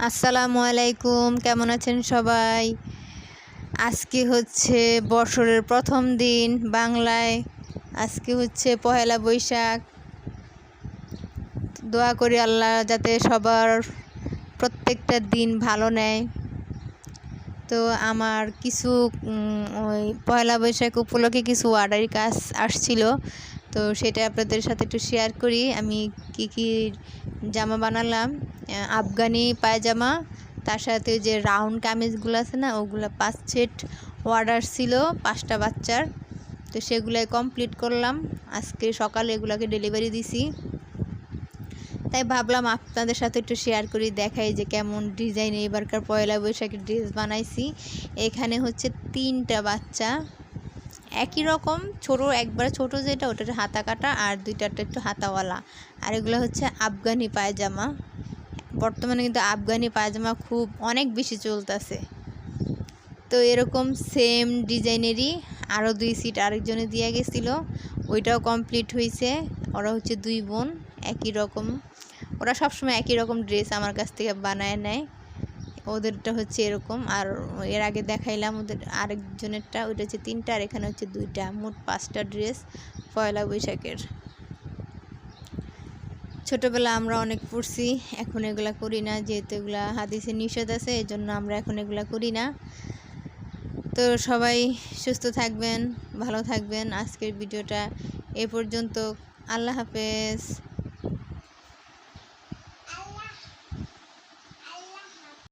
আসসালামু আলাইকুম, কেমন আছেন সবাই? আজকে হচ্ছে বছরের প্রথম দিন বাংলায়। আজকে হচ্ছে পহেলা বৈশাখ। দোয়া করি আল্লাহ যাতে সবার প্রত্যেকটা দিন ভালো নেয়। তো আমার কিছু ওই পহেলা বৈশাখ উপলক্ষে কিছু অর্ডারি কাজ আসছিল, তো সেটা আপনাদের সাথে একটু শেয়ার করি। আমি কি জামা বানালাম, আফগানি পায়জামা, তার সাথে যে রাউন্ড কামিজগুলো আছে না, ওগুলো 5 সেট অর্ডার ছিল 5টা বাচ্চার। তো সেগুলাই কমপ্লিট করলাম। আজকে সকালে এগুলোকে ডেলিভারি দিছি, তাই ভাবলাম আপনাদের সাথে একটু শেয়ার করি, দেখাই যে কেমন ডিজাইন এবারকার পয়লা বৈশাখের ড্রেস বানাইছি। এখানে হচ্ছে 3টা বাচ্চা একই রকম, ছোটো একবার ছোটো যেটা ওটার হাতা কাটা, আর 2টাটা একটু হাতাওয়ালা। আর এগুলো হচ্ছে আফগানি পায়জামা। বর্তমানে কিন্তু আফগানি পায়জামা খুব অনেক বেশি চলতেছে। তো এরকম সেম ডিজাইনেরই আরও 2 সেট আরেকজনে দিয়ে গেছিলো, ওইটাও কমপ্লিট হয়েছে। ওরা হচ্ছে 2 বোন, একই রকম। ওরা সবসময় একই রকম ড্রেস আমার কাছ থেকে বানায় নেয়। ওদেরটা হচ্ছে এরকম, আর এর আগে দেখাইলাম ওদের আরেকজনেরটা, ওইটা হচ্ছে 3টা, আর এখানে হচ্ছে 2টা, মোট 5টা ড্রেস পয়লা বৈশাখের। ছোটোবেলা আমরা অনেক পড়ছি, এখন এগুলা করি না, যেহেতু এগুলা হাদিসে নিষেধ আছে, এই জন্য আমরা এখন এগুলা করি না। তো সবাই সুস্থ থাকবেন, ভালো থাকবেন। আজকের ভিডিওটা এ পর্যন্ত। আল্লাহ হাফেজ।